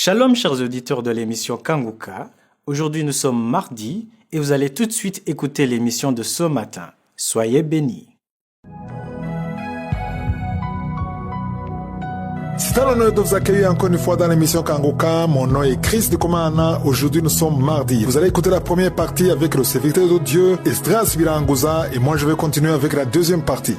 Shalom chers auditeurs de l'émission Kanguka. Aujourd'hui nous sommes mardi et vous allez tout de suite écouter l'émission de ce matin. Soyez bénis. C'est un honneur de vous accueillir encore une fois dans l'émission Kanguka. Mon nom est Chris de Komana. Aujourd'hui nous sommes mardi. Vous allez écouter la première partie avec le serviteur de Dieu, Esdras Biranguza, et moi je vais continuer avec la deuxième partie.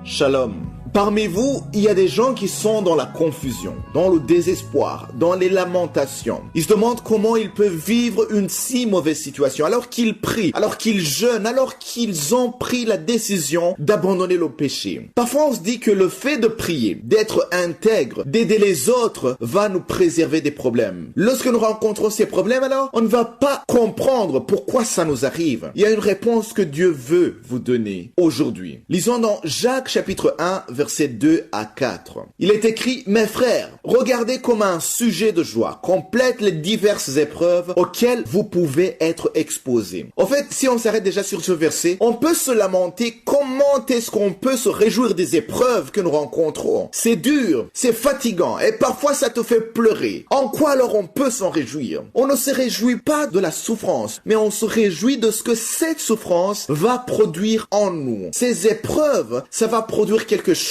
Shalom. Parmi vous, il y a des gens qui sont dans la confusion, dans le désespoir, dans les lamentations. Ils se demandent comment ils peuvent vivre une si mauvaise situation alors qu'ils prient, alors qu'ils jeûnent, alors qu'ils ont pris la décision d'abandonner le péché. Parfois, on se dit que le fait de prier, d'être intègre, d'aider les autres va nous préserver des problèmes. Lorsque nous rencontrons ces problèmes, alors, on ne va pas comprendre pourquoi ça nous arrive. Il y a une réponse que Dieu veut vous donner aujourd'hui. Lisons dans Jacques chapitre 1, versets 2 à 4. Il est écrit: « Mes frères, regardez comme un sujet de joie complète les diverses épreuves auxquelles vous pouvez être exposés. » En fait, si on s'arrête déjà sur ce verset, on peut se lamenter. Comment est-ce qu'on peut se réjouir des épreuves que nous rencontrons? C'est dur, c'est fatigant et parfois ça te fait pleurer. En quoi alors on peut s'en réjouir? On ne se réjouit pas de la souffrance, mais on se réjouit de ce que cette souffrance va produire en nous. Ces épreuves, ça va produire quelque chose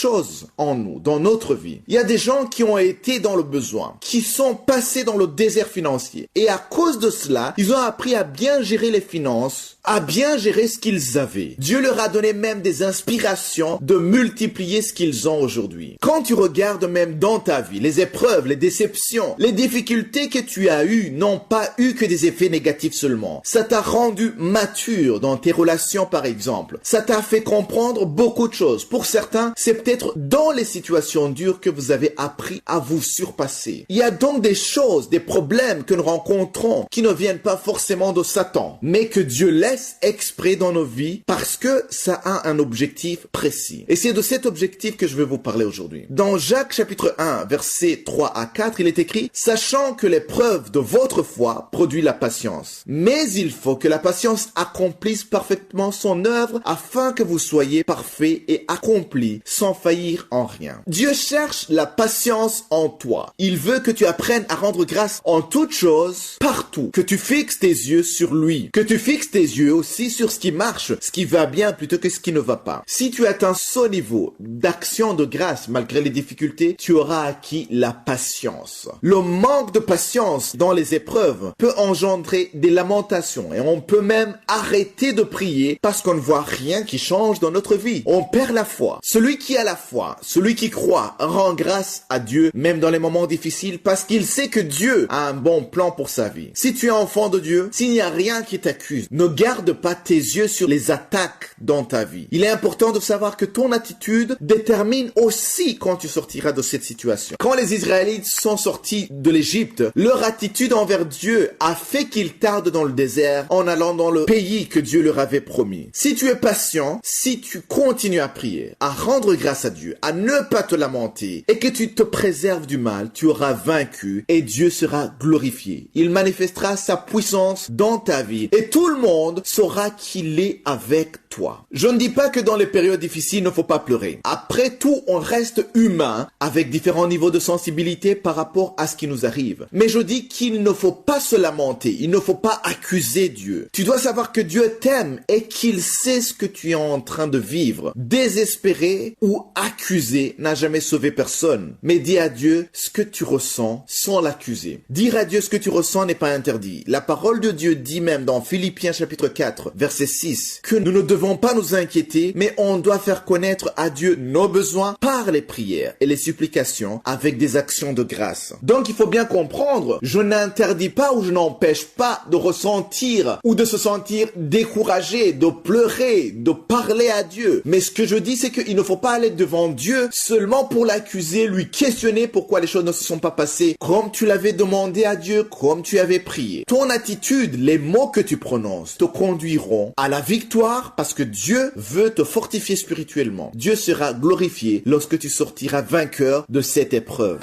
en nous, dans notre vie. Il y a des gens qui ont été dans le besoin, qui sont passés dans le désert financier. Et à cause de cela, ils ont appris à bien gérer les finances, à bien gérer ce qu'ils avaient. Dieu leur a donné même des inspirations de multiplier ce qu'ils ont aujourd'hui. Quand tu regardes même dans ta vie, les épreuves, les déceptions, les difficultés que tu as eues n'ont pas eu que des effets négatifs seulement. Ça t'a rendu mature dans tes relations par exemple. Ça t'a fait comprendre beaucoup de choses. Pour certains, c'est peut-être dans les situations dures que vous avez appris à vous surpasser. Il y a donc des choses, des problèmes que nous rencontrons qui ne viennent pas forcément de Satan, mais que Dieu laisse exprès dans nos vies parce que ça a un objectif précis. Et c'est de cet objectif que je vais vous parler aujourd'hui. Dans Jacques chapitre 1, versets 3 à 4, il est écrit: « Sachant que l'épreuve de votre foi produit la patience. Mais il faut que la patience accomplisse parfaitement son œuvre afin que vous soyez parfaits et accomplis sans faillir en rien. » Dieu cherche la patience en toi. Il veut que tu apprennes à rendre grâce en toutes choses, partout. Que tu fixes tes yeux sur lui. Que tu fixes tes yeux aussi sur ce qui marche, ce qui va bien plutôt que ce qui ne va pas. Si tu atteins ce niveau d'action de grâce malgré les difficultés, tu auras acquis la patience. Le manque de patience dans les épreuves peut engendrer des lamentations et on peut même arrêter de prier parce qu'on ne voit rien qui change dans notre vie. On perd la foi. Celui qui a la foi, celui qui croit, rend grâce à Dieu même dans les moments difficiles parce qu'il sait que Dieu a un bon plan pour sa vie. Si tu es enfant de Dieu, s'il n'y a rien qui t'accuse, ne garde pas tes yeux sur les attaques dans ta vie. Il est important de savoir que ton attitude détermine aussi quand tu sortiras de cette situation. Quand les Israélites sont sortis de l'Égypte, leur attitude envers Dieu a fait qu'ils tardent dans le désert en allant dans le pays que Dieu leur avait promis. Si tu es patient, si tu continues à prier, à rendre grâce à Dieu, à ne pas te lamenter et que tu te préserves du mal, tu auras vaincu et Dieu sera glorifié. Il manifestera sa puissance dans ta vie et tout le monde saura qu'il est avec toi. Je ne dis pas que dans les périodes difficiles, il ne faut pas pleurer. Après tout, on reste humain avec différents niveaux de sensibilité par rapport à ce qui nous arrive. Mais je dis qu'il ne faut pas se lamenter, il ne faut pas accuser Dieu. Tu dois savoir que Dieu t'aime et qu'il sait ce que tu es en train de vivre. Désespéré ou accusé n'a jamais sauvé personne. Mais dis à Dieu ce que tu ressens sans l'accuser. Dire à Dieu ce que tu ressens n'est pas interdit. La parole de Dieu dit même dans Philippiens chapitre 4, verset 6, que nous ne devons pas nous inquiéter, mais on doit faire connaître à Dieu nos besoins par les prières et les supplications avec des actions de grâce. Donc il faut bien comprendre, je n'interdis pas ou je n'empêche pas de ressentir ou de se sentir découragé, de pleurer, de parler à Dieu. Mais ce que je dis, c'est qu'il ne faut pas aller devant Dieu seulement pour l'accuser, lui questionner pourquoi les choses ne se sont pas passées comme tu l'avais demandé à Dieu, comme tu avais prié. Ton attitude, les mots que tu prononces te conduiront à la victoire parce que Dieu veut te fortifier spirituellement. Dieu sera glorifié lorsque tu sortiras vainqueur de cette épreuve.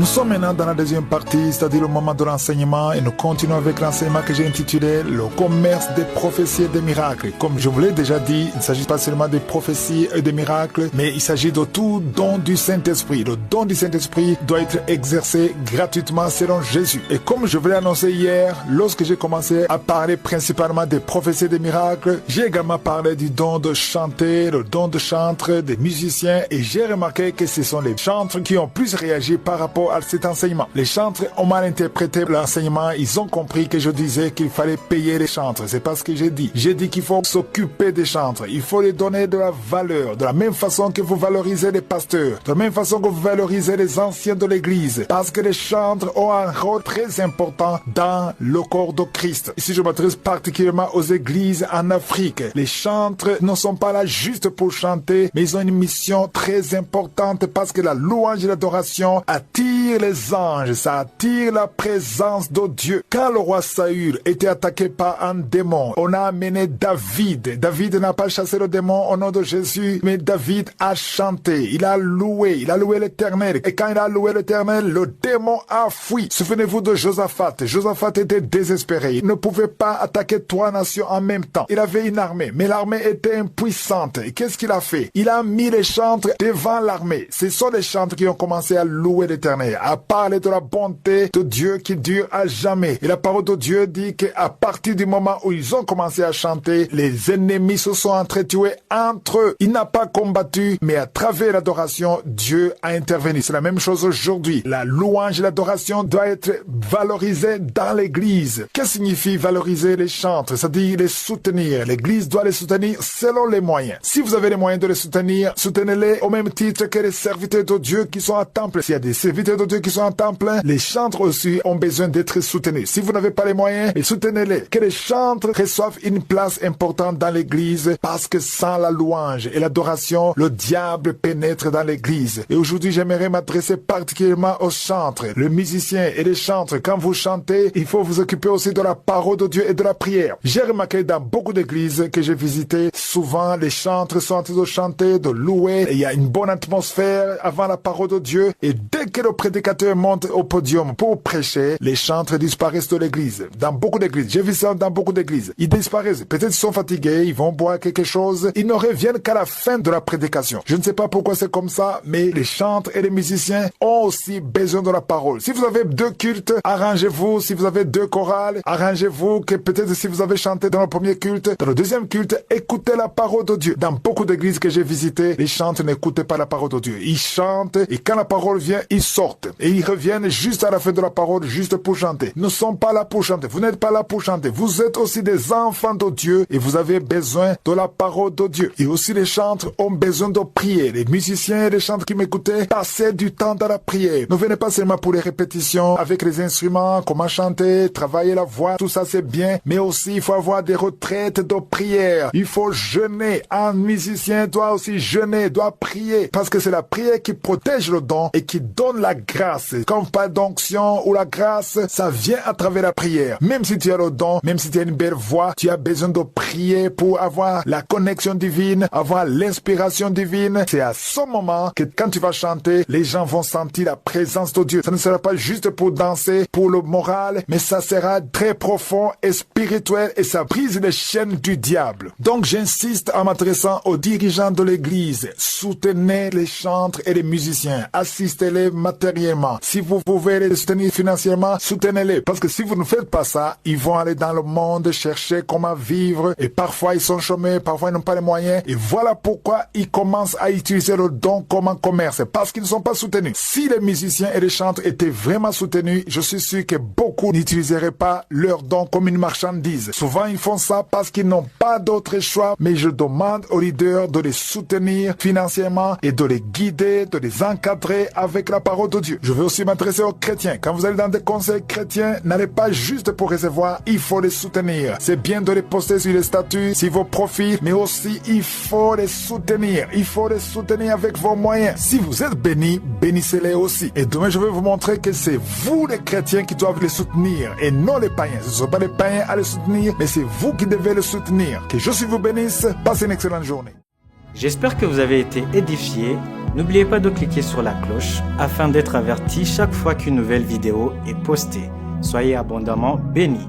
Nous sommes maintenant dans la deuxième partie, c'est-à-dire le moment de l'enseignement, et nous continuons avec l'enseignement que j'ai intitulé « Le commerce des prophéties et des miracles ». Comme je vous l'ai déjà dit, il ne s'agit pas seulement des prophéties et des miracles, mais il s'agit de tout don du Saint-Esprit. Le don du Saint-Esprit doit être exercé gratuitement selon Jésus. Et comme je vous l'ai annoncé hier, lorsque j'ai commencé à parler principalement des prophéties et des miracles, j'ai également parlé du don de chanter, le don de chantre, des musiciens, et j'ai remarqué que ce sont les chantres qui ont plus réagi par rapport à cet enseignement. Les chantres ont mal interprété l'enseignement, ils ont compris que je disais qu'il fallait payer les chantres. C'est pas ce que j'ai dit. J'ai dit qu'il faut s'occuper des chantres, il faut les donner de la valeur, de la même façon que vous valorisez les pasteurs, de la même façon que vous valorisez les anciens de l'église, parce que les chantres ont un rôle très important dans le corps de Christ. Ici, je m'adresse particulièrement aux églises en Afrique. Les chantres ne sont pas là juste pour chanter, mais ils ont une mission très importante parce que la louange et l'adoration attirent les anges, ça attire la présence de Dieu. Quand le roi Saül était attaqué par un démon, on a amené David. David n'a pas chassé le démon au nom de Jésus, mais David a chanté, il a loué l'Éternel. Et quand il a loué l'Éternel, le démon a fui. Souvenez-vous de Josaphat. Josaphat était désespéré. Il ne pouvait pas attaquer 3 nations en même temps. Il avait une armée, mais l'armée était impuissante. Et qu'est-ce qu'il a fait? Il a mis les chantres devant l'armée. Ce sont les chantres qui ont commencé à louer l'Éternel, à parler de la bonté de Dieu qui dure à jamais. Et la parole de Dieu dit qu'à partir du moment où ils ont commencé à chanter, les ennemis se sont entretués entre eux. Il n'a pas combattu, mais à travers l'adoration, Dieu a intervenu. C'est la même chose aujourd'hui. La louange et l'adoration doivent être valorisées dans l'église. Qu'est-ce que signifie valoriser les chantres? C'est-à-dire les soutenir. L'église doit les soutenir selon les moyens. Si vous avez les moyens de les soutenir, soutenez-les au même titre que les serviteurs de Dieu qui sont à temps plein. S'il y a des serviteurs de Dieu qui sont à temps plein, les chantres aussi ont besoin d'être soutenus. Si vous n'avez pas les moyens, soutenez-les. Que les chantres reçoivent une place importante dans l'église, parce que sans la louange et l'adoration, le diable pénètre dans l'église. Et aujourd'hui, j'aimerais m'adresser particulièrement aux chantres, les musiciens et les chantres. Quand vous chantez, il faut vous occuper aussi de la parole de Dieu et de la prière. J'ai remarqué dans beaucoup d'églises que j'ai visitées, souvent les chantres sont en train de chanter, de louer, et il y a une bonne atmosphère avant la parole de Dieu. Et dès que le prédicateur monte au podium pour prêcher, les chantres disparaissent de l'église. Dans beaucoup d'églises, j'ai vu ça dans beaucoup d'églises. Ils disparaissent. Peut-être ils sont fatigués, ils vont boire quelque chose. Ils ne reviennent qu'à la fin de la prédication. Je ne sais pas pourquoi c'est comme ça, mais les chantres et les musiciens ont aussi besoin de la parole. Si vous avez 2 cultes, arrangez-vous. Si vous avez 2 chorales, arrangez-vous que peut-être si vous avez chanté dans le premier culte, dans le deuxième culte, écoutez la parole de Dieu. Dans beaucoup d'églises que j'ai visitées, les chantres n'écoutaient pas la parole de Dieu. Ils chantent et quand la parole vient, ils sortent. Et ils reviennent juste à la fin de la parole, juste pour chanter. Nous ne sommes pas là pour chanter. Vous n'êtes pas là pour chanter. Vous êtes aussi des enfants de Dieu et vous avez besoin de la parole de Dieu. Et aussi les chantres ont besoin de prier. Les musiciens et les chantres qui m'écoutaient, passez du temps dans la prière. Ne venez pas seulement pour les répétitions avec les instruments, comment chanter, travailler la voix, tout ça c'est bien. Mais aussi il faut avoir des retraites de prière. Il faut jeûner. Un musicien doit aussi jeûner, doit prier. Parce que c'est la prière qui protège le don et qui donne la grâce. Quand on parle d'onction ou la grâce, ça vient à travers la prière. Même si tu as le don, même si tu as une belle voix, tu as besoin de prier pour avoir la connexion divine, avoir l'inspiration divine. C'est à ce moment que quand tu vas chanter, les gens vont sentir la présence de Dieu. Ça ne sera pas juste pour danser, pour le moral, mais ça sera très profond et spirituel et ça brise les chaînes du diable. Donc j'insiste en m'adressant aux dirigeants de l'église. Soutenez les chantres et les musiciens. Assistez-les matériellement. Si vous pouvez les soutenir financièrement, soutenez-les. Parce que si vous ne faites pas ça, ils vont aller dans le monde chercher comment vivre et parfois ils sont chômés, parfois ils n'ont pas les moyens. Et voilà pourquoi ils commencent à utiliser le don comme un commerce. Parce qu'ils ne sont pas soutenus. Si les musiciens et les chantres étaient vraiment soutenus, je suis sûr que beaucoup n'utiliseraient pas leur don comme une marchandise. Souvent ils font ça parce qu'ils n'ont pas d'autre choix, mais je demande aux leaders de les soutenir financièrement et de les guider, de les encadrer avec la parole de Dieu. Je veux aussi m'adresser aux chrétiens. Quand vous allez dans des conseils chrétiens, n'allez pas juste pour recevoir, il faut les soutenir. C'est bien de les poster sur les statuts, sur vos profils, mais aussi il faut les soutenir. Il faut les soutenir avec vos moyens. Si vous êtes bénis, bénissez-les aussi. Et demain, je vais vous montrer que c'est vous les chrétiens qui doivent les soutenir et non les païens. Ce ne sont pas les païens à les soutenir, mais c'est vous qui devez les soutenir. Que Jésus vous bénisse. Passez une excellente journée. J'espère que vous avez été édifiés N'oubliez pas de cliquer sur la cloche afin d'être averti chaque fois qu'une nouvelle vidéo est postée. Soyez abondamment bénis.